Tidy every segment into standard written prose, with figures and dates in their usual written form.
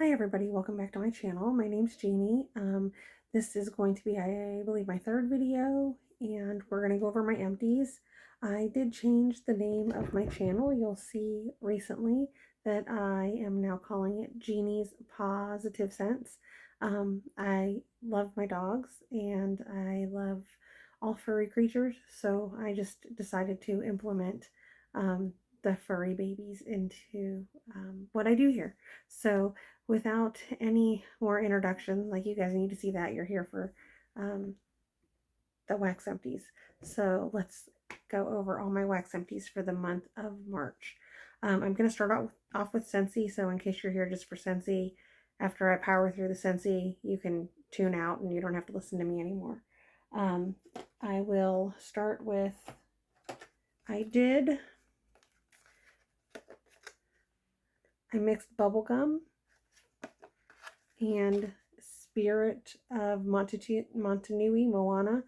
Hi everybody, welcome back to my channel. My name's Jeannie. This is going to be, I believe, my third video, and we're going to go over my empties. I did change the name of my channel. You'll see recently that I am now calling it Jeannie's Positive Scents. I love my dogs and I love all furry creatures, so I just decided to implement the furry babies into what I do here. So without any more introduction, like you guys need to see that, you're here for um, the wax empties. So let's go over all my wax empties for the month of March. I'm going to start off with Scentsy, so in case you're here just for Scentsy, after I power through the Scentsy, you can tune out and you don't have to listen to me anymore. I will start with, I mixed bubblegum and Spirit of Montanui Moana.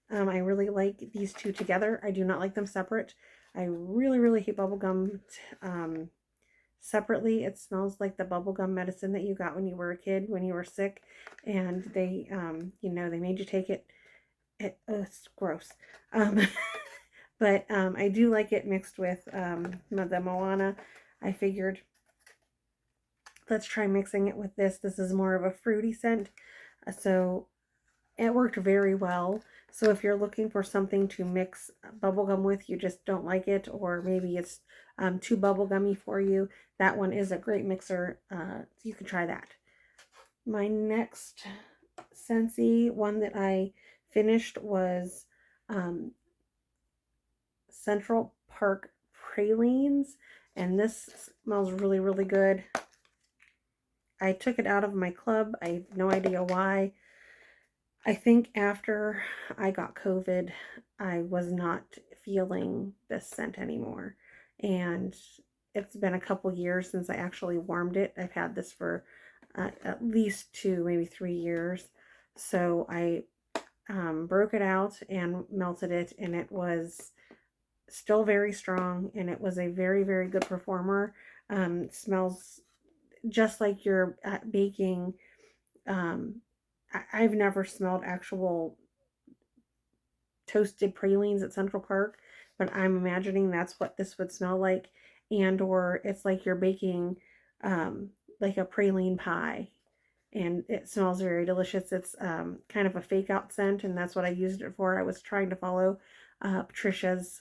I really like these two together. I do not like them separate. I really hate bubblegum separately. It smells like the bubblegum medicine that you got when you were a kid, when you were sick, and they, they made you take it. It's gross. But I do like it mixed with the Moana. I figured, let's try mixing it with this. This is more of a fruity scent. So it worked very well. So if you're looking for something to mix bubblegum with, you just don't like it, or maybe it's too bubblegummy for you, that one is a great mixer. You can try that. My next Scentsy one that I finished was Central Park Pralines, and this smells really good. I took it out of my club. I have no idea why. I think after I got COVID, I was not feeling this scent anymore. And it's been a couple years since I actually warmed it. I've had this for at least 2, maybe 3 years. So I broke it out and melted it, and it was still very strong, and it was a very good performer. Smells just like you're baking. I've never smelled actual toasted pralines at Central Park, but I'm imagining that's what this would smell like. And or it's like you're baking like a praline pie, and it smells very delicious. It's kind of a fake out scent, and that's what I used it for. I was trying to follow Patricia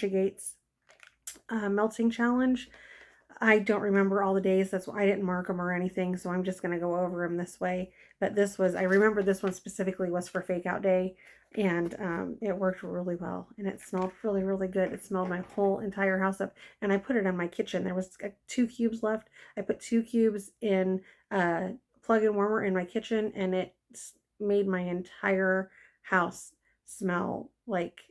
Gates melting challenge. I don't remember all the days. That's why I didn't mark them or anything, so I'm just going to go over them this way. But this was, I remember this one specifically was for fake out day, and it worked really well, and it smelled really good. It smelled my whole entire house up, and I put it in my kitchen. There was 2 cubes left. I put 2 cubes in a plug-in warmer in my kitchen, and it made my entire house smell like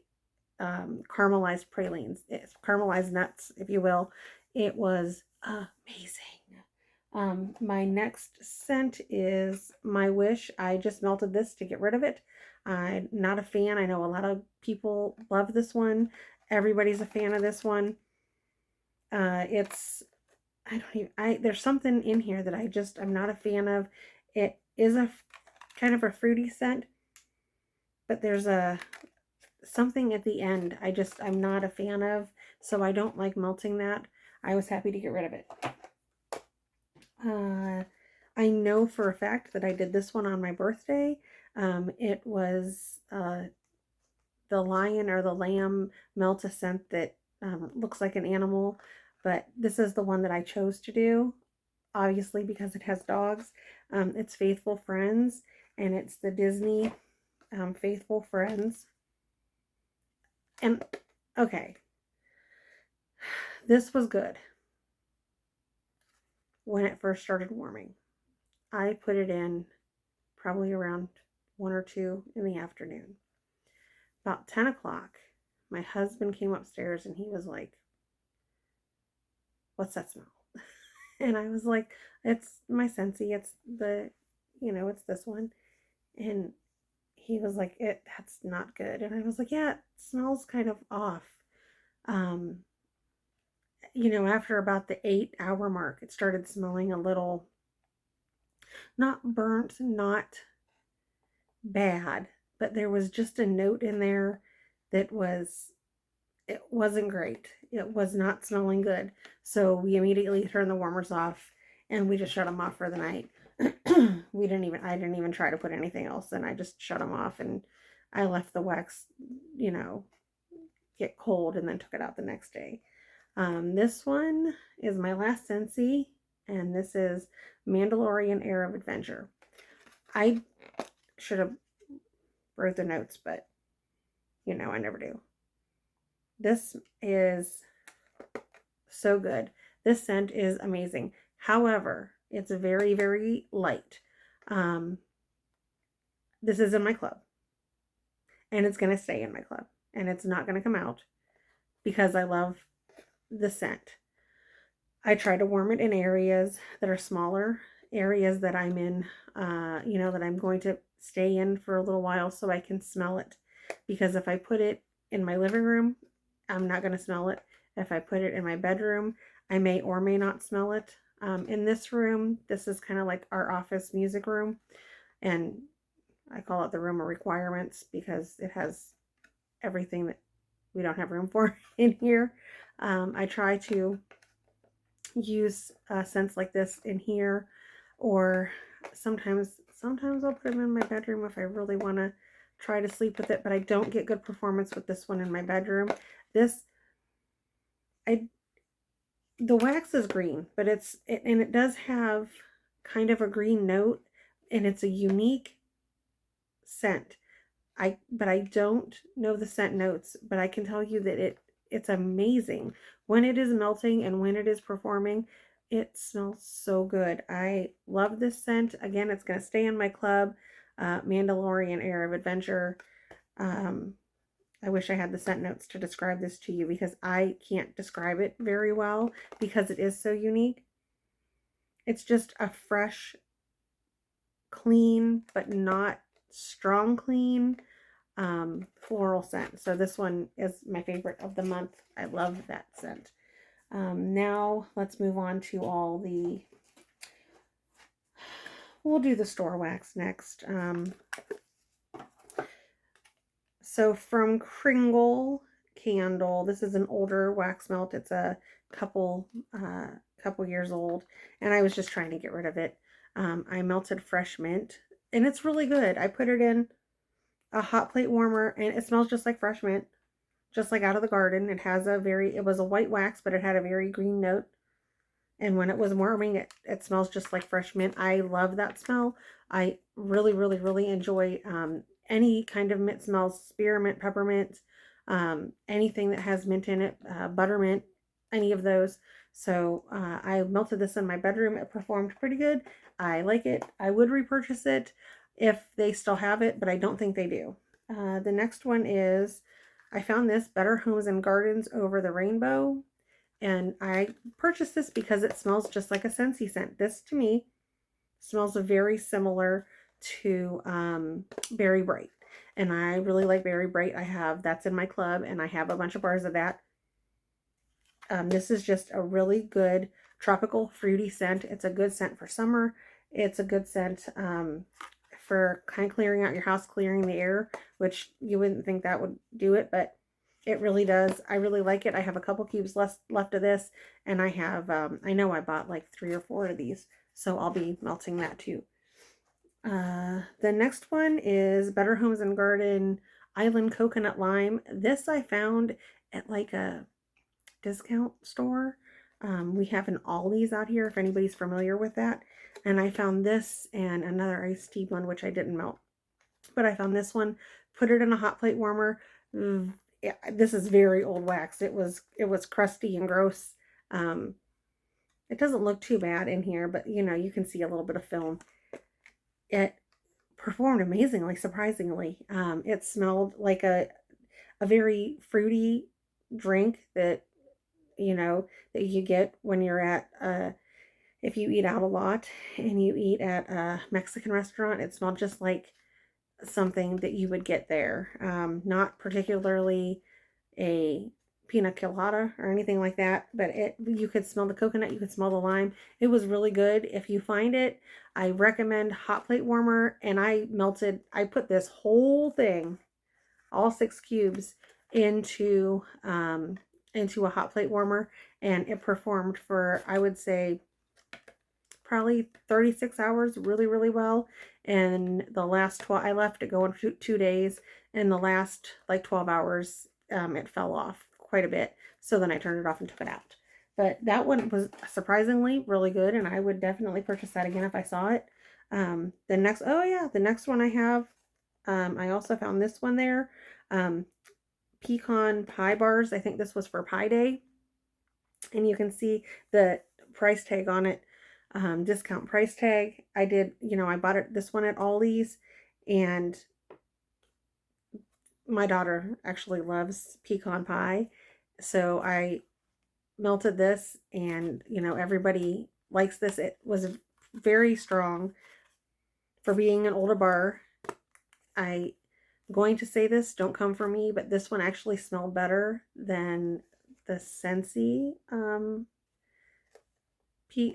caramelized pralines. It's caramelized nuts, if you will. It was amazing. My next scent is My Wish. I just melted this to get rid of it. I'm not a fan. I know a lot of people love this one. Everybody's a fan of this one. It's, I don't even, there's something in here that I'm not a fan of. It is a kind of a fruity scent, but there's something at the end I'm not a fan of, so I don't like melting that. I was happy to get rid of it. I know for a fact that I did this one on my birthday. It was the lion or the lamb melt a scent that looks like an animal, but this is the one that I chose to do, obviously because it has dogs. It's Faithful Friends, and it's the Disney Faithful Friends. And okay, this was good when it first started warming. I put it in probably around 1 or 2 in the afternoon. About 10 o'clock, my husband came upstairs and he was like, "What's that smell?" And I was like, "It's my Scentsy. It's it's this one." And he was like, "That's not good." And I was like, "Yeah, it smells kind of off." After about the 8-hour mark, it started smelling a little not burnt, not bad, but there was just a note in there that it wasn't great. It was not smelling good. So we immediately turned the warmers off and we just shut them off for the night. I didn't even try to put anything else in. I just shut them off and I left the wax, you know, get cold and then took it out the next day. This one is my last Scentsy, and this is Mandalorian Air of Adventure. I should have wrote the notes, but you know, I never do. This is so good. This scent is amazing. However, it's very, very light. This is in my club, and it's going to stay in my club, and it's not going to come out because I love the scent. I try to warm it in areas that are smaller, areas that I'm in, you know, that I'm going to stay in for a little while so I can smell it. Because if I put it in my living room, I'm not going to smell it. If I put it in my bedroom, I may or may not smell it. In this room, this is kind of like our office music room, and I call it the room of requirements because it has everything that we don't have room for in here. I try to use scents like this in here, or sometimes I'll put them in my bedroom if I really want to try to sleep with it, but I don't get good performance with this one in my bedroom. The wax is green, but it does have kind of a green note, and it's a unique scent. But I don't know the scent notes, but I can tell you that it's amazing when it is melting and when it is performing. It smells so good. I love this scent. Again, it's going to stay in my club. Mandalorian Air of Adventure. I wish I had the scent notes to describe this to you because I can't describe it very well because it is so unique. It's just a fresh, clean, but not strong clean floral scent. So this one is my favorite of the month. I love that scent. Now let's move on to we'll do the store wax next. So from Kringle Candle, this is an older wax melt. It's a couple years old, and I was just trying to get rid of it. I melted fresh mint, and it's really good. I put it in a hot plate warmer, and it smells just like fresh mint, just like out of the garden. It was a white wax, but it had a very green note. And when it was warming, it smells just like fresh mint. I love that smell. I really, really, really enjoy any kind of mint smells, spearmint, peppermint, anything that has mint in it, buttermint, any of those. So I melted this in my bedroom. It performed pretty good. I like it. I would repurchase it if they still have it, but I don't think they do. The next one is, I found this Better Homes and Gardens Over the Rainbow. And I purchased this because it smells just like a Scentsy scent. This, to me, smells very similar to Berry Bright. And I really like Berry Bright. That's in my club, and I have a bunch of bars of that. This is just a really good tropical fruity scent. It's a good scent for summer. It's a good scent for kind of clearing out your house, clearing the air, which you wouldn't think that would do it, but it really does. I really like it. I have a couple cubes left of this, and I have, I know I bought like 3 or 4 of these, so I'll be melting that too. The next one is Better Homes and Garden Island Coconut Lime. This I found at like a discount store. We have an Ollie's out here if anybody's familiar with that. And I found this and another iced tea one, which I didn't melt. But I found this one, put it in a hot plate warmer. This is very old wax. It was crusty and gross. It doesn't look too bad in here, but you know, you can see a little bit of film. It performed amazingly, surprisingly. It smelled like a very fruity drink that, you know, that you get when you're at if you eat out a lot and you eat at a Mexican restaurant. It smelled just like something that you would get there. Not particularly a pina colada or anything like that, but you could smell the coconut, you could smell the lime. It was really good. If you find it, I recommend hot plate warmer. And I put this whole thing, all 6 cubes, into a hot plate warmer, and it performed for, I would say, probably 36 hours really, really well. And the last 12, I left it going for 2 days, and the last like 12 hours, it fell off quite a bit. So then I turned it off and took it out. But that one was surprisingly really good, and I would definitely purchase that again if I saw it. The next one I have, I also found this one there. Um, Pecan pie bars. I think this was for Pie Day. And you can see the price tag on it, discount price tag. I bought this one at Ollie's, and my daughter actually loves pecan pie. So I melted this, and everybody likes this. It was very strong for being an older bar. I'm going to say this, don't come for me, but this one actually smelled better than the Scentsy.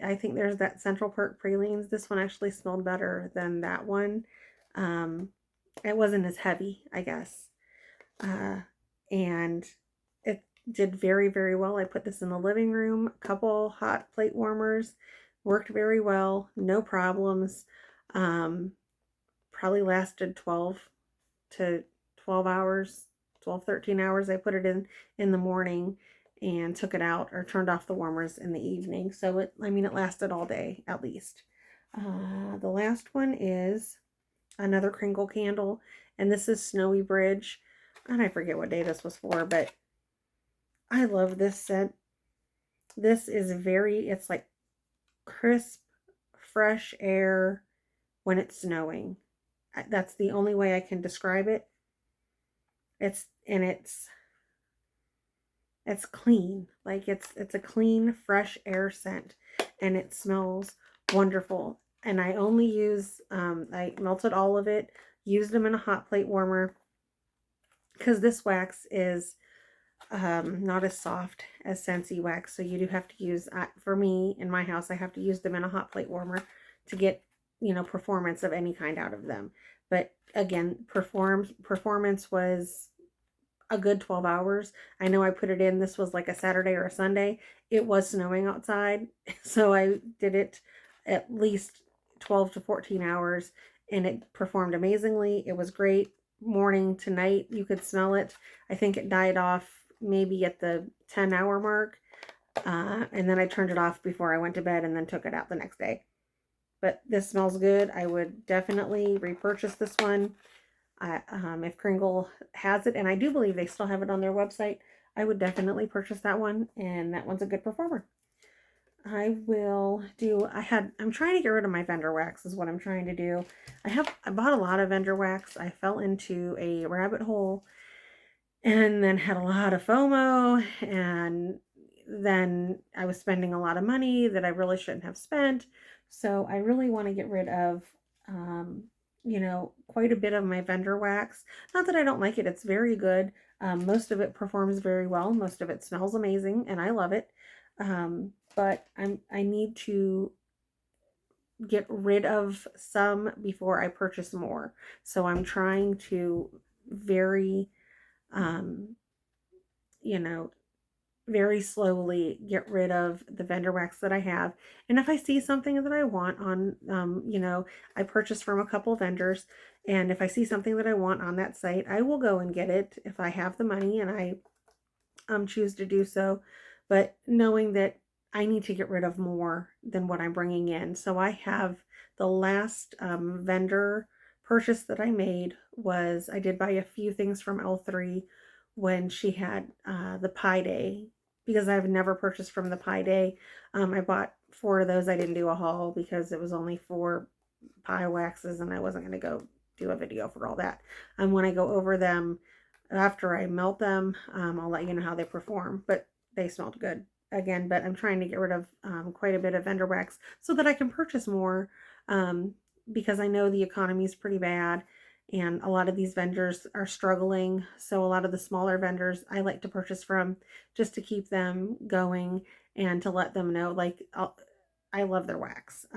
I think there's that Central Park pralines. This one actually smelled better than that one. It wasn't as heavy, I guess. And it did very, very well. I put this in the living room. A couple hot plate warmers. Worked very well. No problems. Probably lasted 12 to 12 hours, 12, 13 hours. I put it in the morning and took it out, or turned off the warmers in the evening. So it lasted all day at least. The last one is another Kringle candle, and this is Snowy Bridge. And I forget what day this was for, but I love this scent. This is it's like crisp, fresh air when it's snowing. That's the only way I can describe it. It's clean. Like it's a clean, fresh air scent, and it smells wonderful. And I only I melted all of it, used them in a hot plate warmer, because this wax is not as soft as Scentsy wax. So you do have to use, for me, in my house, I have to use them in a hot plate warmer to get, performance of any kind out of them. But again, performance was a good 12 hours. I know I put it in, this was like a Saturday or a Sunday. It was snowing outside, so I did it at least 12 to 14 hours, and it performed amazingly. It was great. Morning to night, you could smell it. I think it died off maybe at the 10-hour mark, and then I turned it off before I went to bed, and then took it out the next day. But this smells good. I would definitely repurchase this one. If Kringle has it, and I do believe they still have it on their website, I would definitely purchase that one, and that one's a good performer. I'm trying to get rid of my vendor wax is what I'm trying to do. I bought a lot of vendor wax. I fell into a rabbit hole, and then had a lot of FOMO, and then I was spending a lot of money that I really shouldn't have spent. So I really want to get rid of, quite a bit of my vendor wax. Not that I don't like it. It's very good. Most of it performs very well. Most of it smells amazing, and I love it. But I need to get rid of some before I purchase more. So I'm trying to very very slowly get rid of the vendor wax that I have. And if I see something that I want on, I purchase from a couple vendors, and if I see something that I want on that site, I will go and get it if I have the money and I choose to do so. But knowing that I need to get rid of more than what I'm bringing in. So I have the last vendor purchase that I made was, I did buy a few things from L3 when she had the Pie Day, because I've never purchased from the Pie Day. I bought 4 of those. I didn't do a haul because it was only 4 pie waxes, and I wasn't going to go do a video for all that. When I go over them after I melt them, I'll let you know how they perform, but they smelled good again. But I'm trying to get rid of quite a bit of vendor wax so that I can purchase more, because I know the economy is pretty bad, and a lot of these vendors are struggling. So a lot of the smaller vendors I like to purchase from just to keep them going and to let them know, like, I love their wax.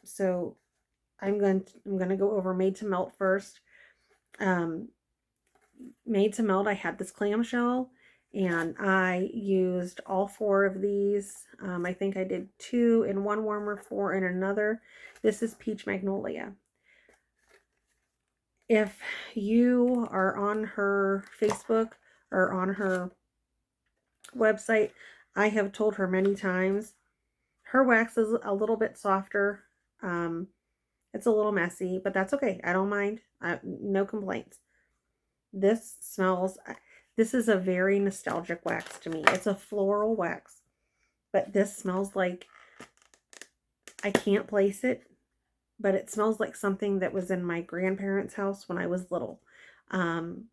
So I'm going to go over Made to Melt first. Um, Made to Melt, I had this clamshell and I used all 4 of these. I think I did 2 in one warmer, 4 in another. This is Peach Magnolia. If you are on her Facebook or on her website, I have told her many times, her wax is a little bit softer. It's a little messy, but that's okay. I don't mind. No complaints. This smells, this is a very nostalgic wax to me. It's a floral wax, but this smells like, I can't place it, but it smells like something that was in my grandparents' house when I was little. And,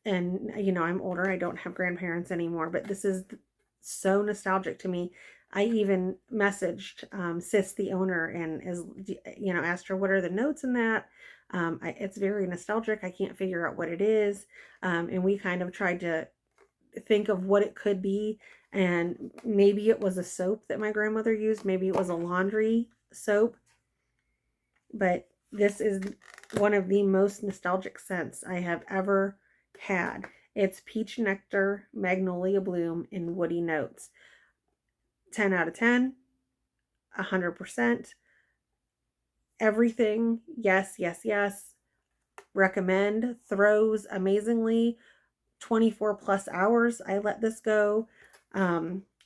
you know, I'm older. I don't have grandparents anymore, but this is so nostalgic to me. I even messaged Sis, the owner, and asked her, what are the notes in that? It's very nostalgic. I can't figure out what it is. And we kind of tried to think of what it could be. And maybe it was a soap that my grandmother used. Maybe it was a laundry soap. But this is one of the most nostalgic scents I have ever had. It's Peach Nectar, Magnolia Bloom, and Woody Notes. 10 out of 10, 100%. Everything, yes, yes, yes. Recommend. Throws amazingly. 24 plus hours I let this go.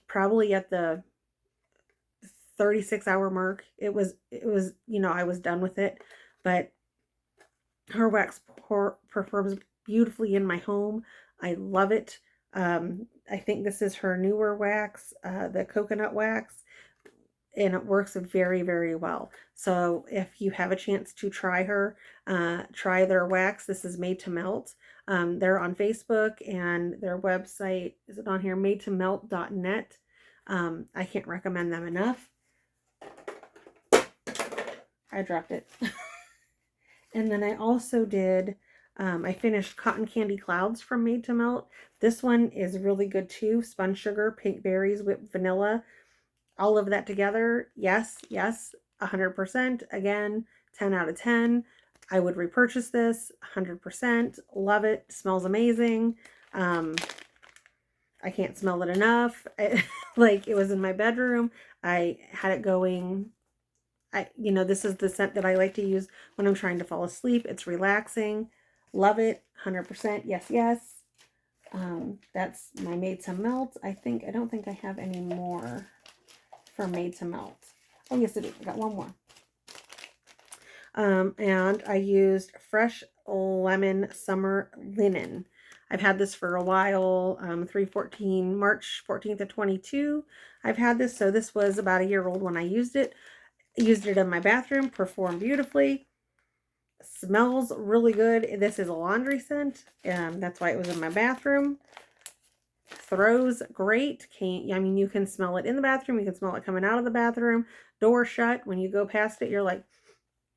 Probably at the 36-hour mark. It was, I was done with it. But her wax performs beautifully in my home. I love it. I think this is her newer wax, the coconut wax, and it works very, very well. So if you have a chance to try try their wax. This is Made to Melt. They're on Facebook, and their website, is it on here? madetoMelt.net. I can't recommend them enough. I dropped it. And then I also did, I finished Cotton Candy Clouds from Made to Melt. This one is really good too. Spun sugar, pink berries, whipped vanilla, all of that together. Yes, yes, 100%. Again, 10 out of 10. I would repurchase this, 100%. Love it. Smells amazing. I can't smell it enough. Like, it was in my bedroom. I had it going. This is the scent that I like to use when I'm trying to fall asleep. It's relaxing. Love it. 100%. Yes, yes. That's my Made to Melt. I don't think I have any more for Made to Melt. Oh, yes, I do. I got one more. And I used Fresh Lemon Summer Linen. I've had this for a while. March 14th of 22. I've had this. So this was about a year old when I used it. Used it in my bathroom, performed beautifully, smells really good. This is a laundry scent, and that's why it was in my bathroom. Throws great. You can smell it in the bathroom, you can smell it coming out of the bathroom, door shut. When you go past it, you're like,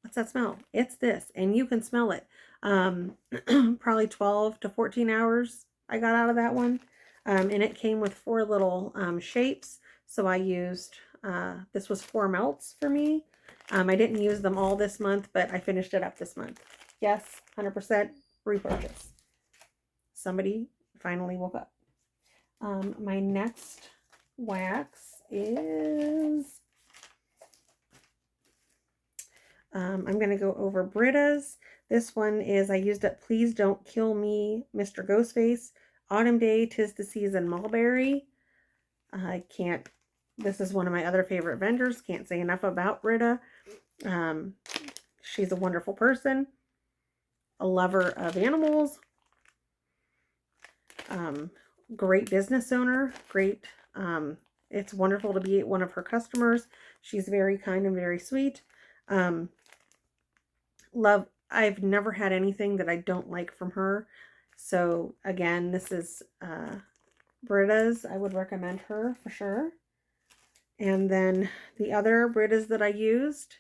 what's that smell? It's this, and you can smell it. Probably 12 to 14 hours I got out of that one. And it came with 4 little shapes, so I used this was 4 melts for me. I didn't use them all this month, but I finished it up this month. Yes, 100% repurchase. Somebody finally woke up. My next wax is, I'm going to go over Britta's. This one is, I used it Please Don't Kill Me, Mr. Ghostface, Autumn Day, 'Tis the Season, Mulberry. This is one of my other favorite vendors. Can't say enough about Britta. She's a wonderful person, a lover of animals, great business owner, great. It's wonderful to be one of her customers. She's very kind and very sweet. I've never had anything that I don't like from her. So again, this is Britta's. I would recommend her for sure. And then the other Britta's that I used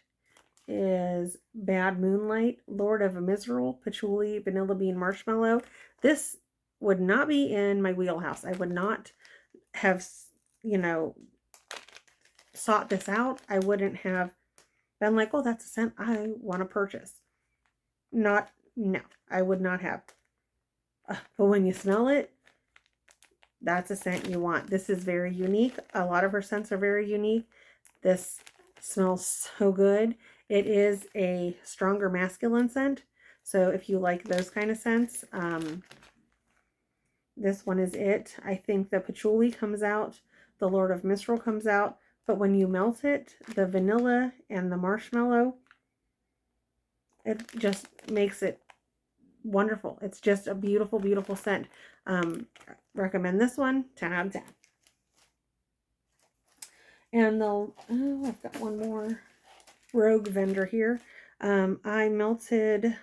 is Bad Moonlight, Lord of a Miserable, Patchouli, Vanilla Bean, Marshmallow. This would not be in my wheelhouse. I would not have, you know, sought this out. I wouldn't have been like, oh, that's a scent I want to purchase. Not, no, I would not have. But when you smell it, that's a scent you want. This is very unique. A lot of her scents are very unique. This smells so good. It is a stronger masculine scent. So if you like those kind of scents, this one is it. I think the patchouli comes out. The Lord of Mistral comes out. But when you melt it, the vanilla and the marshmallow, it just makes it wonderful. It's just a beautiful, beautiful scent. Recommend this one, 10 out of 10. And I've got one more Rogue vendor here. I melted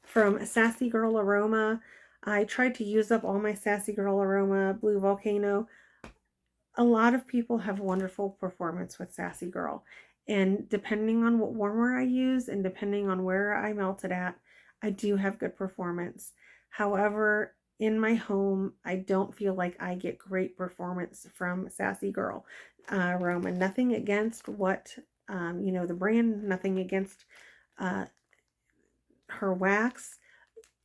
from Sassy Girl Aroma. I tried to use up all my Sassy Girl Aroma Blue Volcano. A lot of people have wonderful performance with Sassy Girl. And depending on what warmer I use and depending on where I melt it at, I do have good performance. However, in my home, I don't feel like I get great performance from Sassy Girl Aroma. Nothing against what, the brand, nothing against her wax.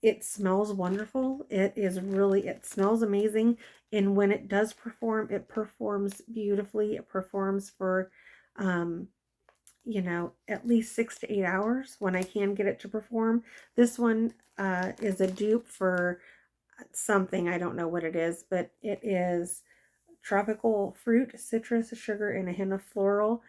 It smells wonderful. It smells amazing. And when it does perform, it performs beautifully. It performs for, at least 6 to 8 hours when I can get it to perform. This one is a dupe for something. I don't know what it is, but it is tropical fruit, citrus, sugar, and a hint of floral.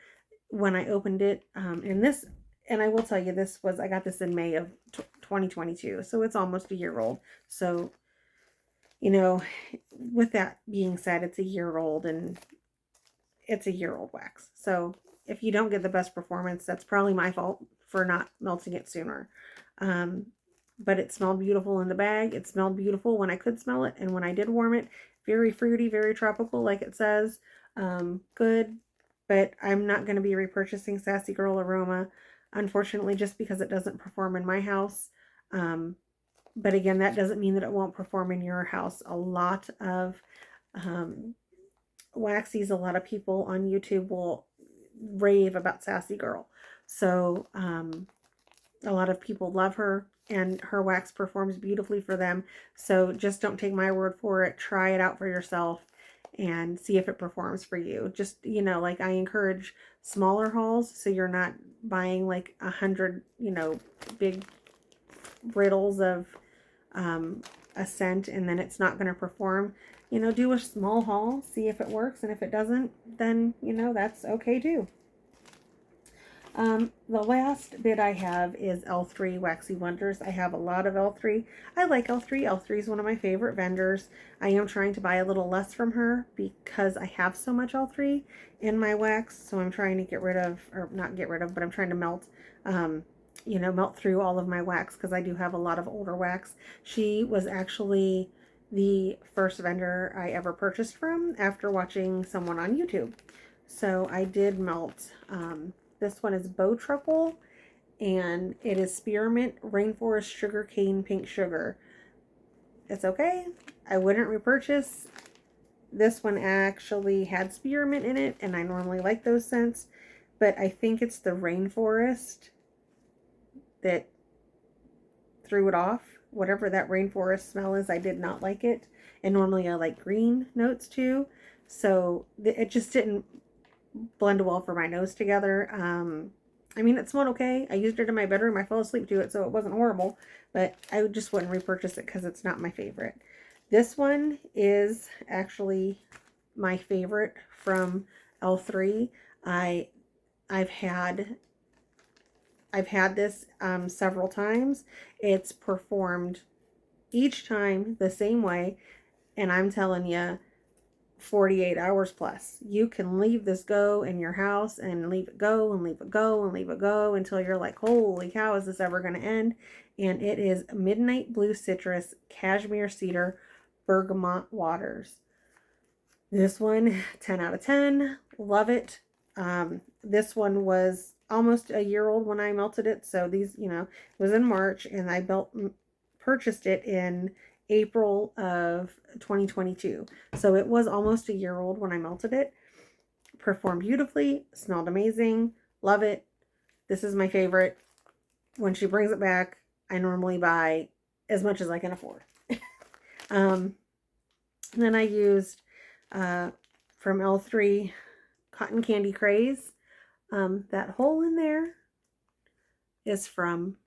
When I opened it, and I will tell you, I got this in May of 2022, so it's almost a year old. So, with that being said, it's a year old and it's a year old wax. So if you don't get the best performance, that's probably my fault for not melting it sooner. But it smelled beautiful in the bag. It smelled beautiful when I could smell it. And when I did warm it, very fruity, very tropical, like it says. Good. But I'm not going to be repurchasing Sassy Girl Aroma, unfortunately, just because it doesn't perform in my house. But again, that doesn't mean that it won't perform in your house. A lot of waxies, a lot of people on YouTube will rave about Sassy Girl. So a lot of people love her, and her wax performs beautifully for them. So just don't take my word for it. Try it out for yourself and see if it performs for you. Just, like I encourage smaller hauls, so you're not buying like 100, big riddles of a scent and then it's not going to perform. Do a small haul, see if it works, and if it doesn't, then, that's okay too. The last bit I have is L3 Waxy Wonders. I have a lot of L3. I like L3. L3 is one of my favorite vendors. I am trying to buy a little less from her because I have so much L3 in my wax. So I'm trying to get rid of, or not get rid of, but I'm trying to melt, melt through all of my wax because I do have a lot of older wax. She was actually the first vendor I ever purchased from after watching someone on YouTube. So I did melt, this one is Bow Truckle, and it is Spearmint Rainforest Sugarcane Pink Sugar. It's okay. I wouldn't repurchase. This one actually had spearmint in it, and I normally like those scents, but I think it's the rainforest that threw it off. Whatever that rainforest smell is, I did not like it. And normally I like green notes too. So it just didn't blend well for my nose together. I mean, it smelled okay. I used it in my bedroom. I fell asleep to it, so it wasn't horrible. But I just wouldn't repurchase it because it's not my favorite. This one is actually my favorite from L3. I've had this several times. It's performed each time the same way, and I'm telling you, 48 hours plus. You can leave this go in your house and leave it go and leave it go and leave it go until you're like, holy cow, is this ever going to end? And it is Midnight Blue Citrus Cashmere Cedar Bergamot Waters. This one, 10 out of 10. Love it. This one was almost a year old when I melted it. So these, you know, it was in March, and I purchased it in April of 2022. So it was almost a year old when I melted it. Performed beautifully, smelled amazing, love it. This is my favorite. When she brings it back, I normally buy as much as I can afford. And then I used from L3 Cotton Candy Craze. That hole in there is from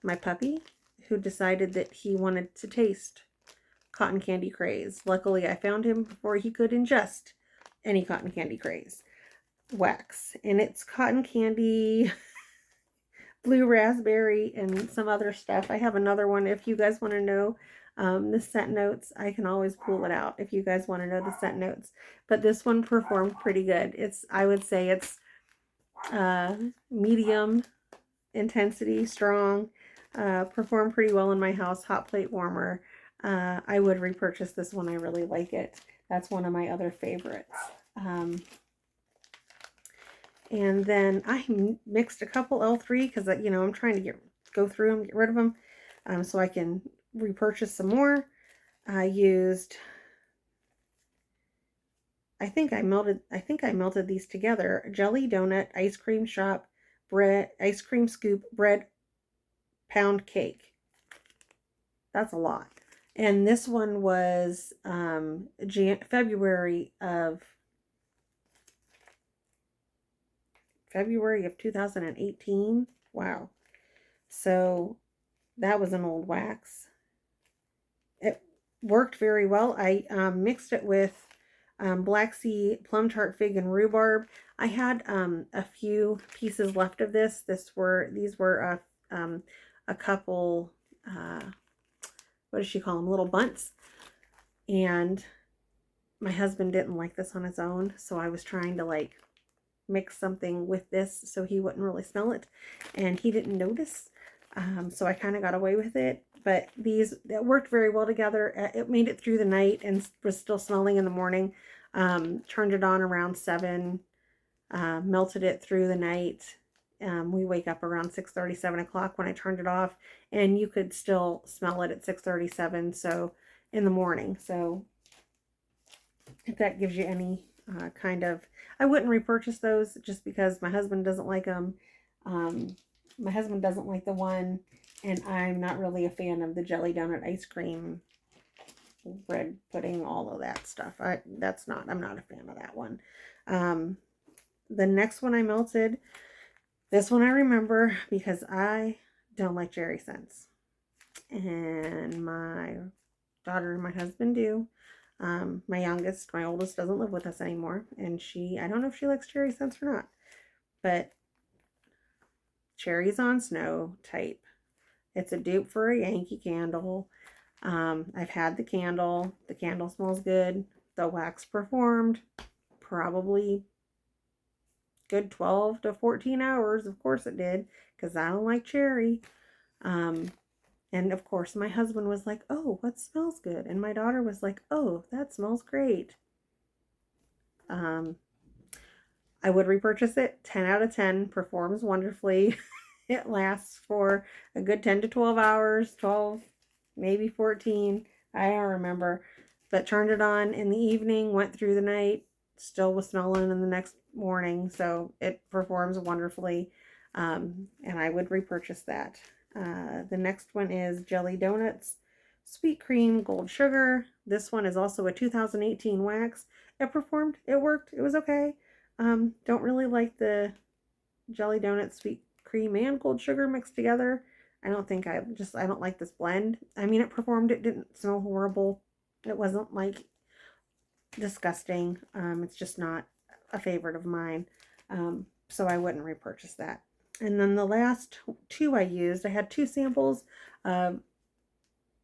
my puppy, who decided that he wanted to taste Cotton Candy Craze. Luckily, I found him before he could ingest any Cotton Candy Craze wax. And it's cotton candy, blue raspberry, and some other stuff. I have another one. If you guys want to know the scent notes, I can always pull it out if you guys want to know the scent notes. But this one performed pretty good. I would say it's medium intensity, strong, performed pretty well in my house. Hot plate warmer. I would repurchase this one. I really like it. That's one of my other favorites. And then I mixed a couple L3 because, you know, I'm trying to go through them, get rid of them, so I can repurchase some more. I used, I think I melted these together. Jelly donut, ice cream shop, bread, ice cream scoop, bread, pound cake. That's a lot. And this one was February of 2018. Wow. So that was an old wax. It worked very well. I mixed it with black sea, plum tart, fig, and rhubarb. I had a few pieces left of this. These were a couple, what does she call them? Little bunts. And my husband didn't like this on his own, so I was trying to like mix something with this so he wouldn't really smell it, and he didn't notice, so I kind of got away with it. But that worked very well together. It made it through the night and was still smelling in the morning. Turned it on around 7, melted it through the night. We wake up around 6:30, 7 o'clock when I turned it off, and you could still smell it at 6:37, so in the morning. So if that gives you any kind of, I wouldn't repurchase those just because my husband doesn't like them. My husband doesn't like the one, and I'm not really a fan of the jelly donut ice cream, bread pudding, all of that stuff. I'm not a fan of that one. The next one I melted, this one I remember because I don't like cherry scents, and my daughter and my husband do. My oldest doesn't live with us anymore, and I don't know if she likes cherry scents or not, but Cherries on Snow type. It's a dupe for a Yankee Candle. I've had the candle. The candle smells good. The wax performed probably good 12 to 14 hours. Of course it did, because I don't like cherry. And of course, my husband was like, "Oh, what smells good?" And my daughter was like, "Oh, that smells great." I would repurchase it. 10 out of 10. Performs wonderfully. It lasts for a good 10 to 12 hours. 12, maybe 14. I don't remember. But turned it on in the evening, went through the night, still was smelling in the next morning. So it performs wonderfully. And I would repurchase that. The next one is Jelly Donuts, Sweet Cream, Gold Sugar. This one is also a 2018 wax. It performed. It worked. It was okay. Don't really like the Jelly Donuts, Sweet Cream, and Gold Sugar mixed together. I don't like this blend. I mean, it performed. It didn't smell horrible. It wasn't like disgusting. It's just not a favorite of mine. So I wouldn't repurchase that. And then the last two I used, I had 2 samples of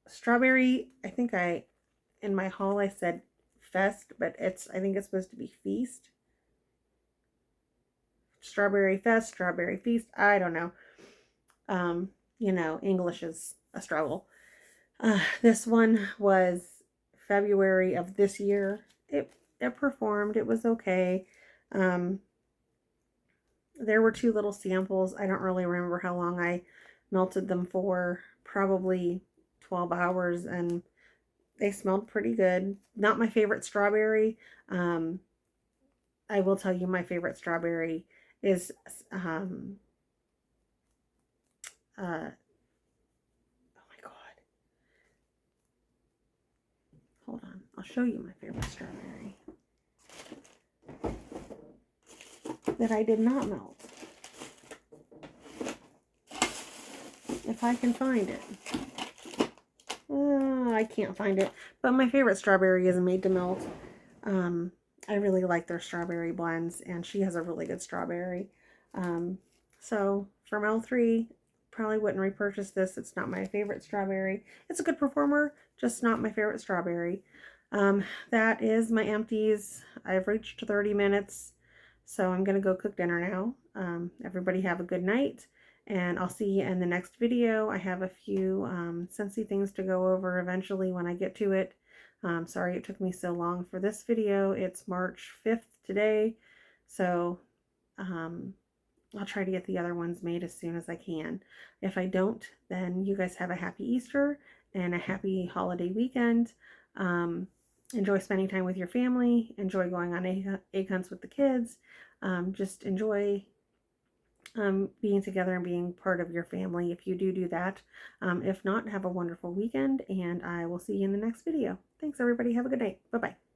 strawberry. In my haul I said Fest, but I think it's supposed to be Feast. Strawberry Fest, Strawberry Feast, I don't know. You know, English is a struggle. This one was February of this year. It performed. It was okay. There were 2 little samples. I don't really remember how long I melted them for, probably 12 hours, and they smelled pretty good. Not my favorite strawberry. Um, I will tell you my favorite strawberry is oh my god. Hold on. I'll show you my favorite strawberry that I did not melt. If I can find it. I can't find it. But my favorite strawberry is made to melt. I really like their strawberry blends, and she has a really good strawberry. So from L3, probably wouldn't repurchase this. It's not my favorite strawberry. It's a good performer, just not my favorite strawberry. That is my empties. I've reached 30 minutes, so I'm going to go cook dinner now. Everybody have a good night, and I'll see you in the next video. I have a few Scentsy things to go over eventually when I get to it. Sorry it took me so long for this video. It's March 5th today, so I'll try to get the other ones made as soon as I can. If I don't, then you guys have a happy Easter and a happy holiday weekend. Enjoy spending time with your family. Enjoy going on egg hunts with the kids. Just enjoy being together and being part of your family if you do that. If not, have a wonderful weekend, and I will see you in the next video. Thanks, everybody. Have a good night. Bye-bye.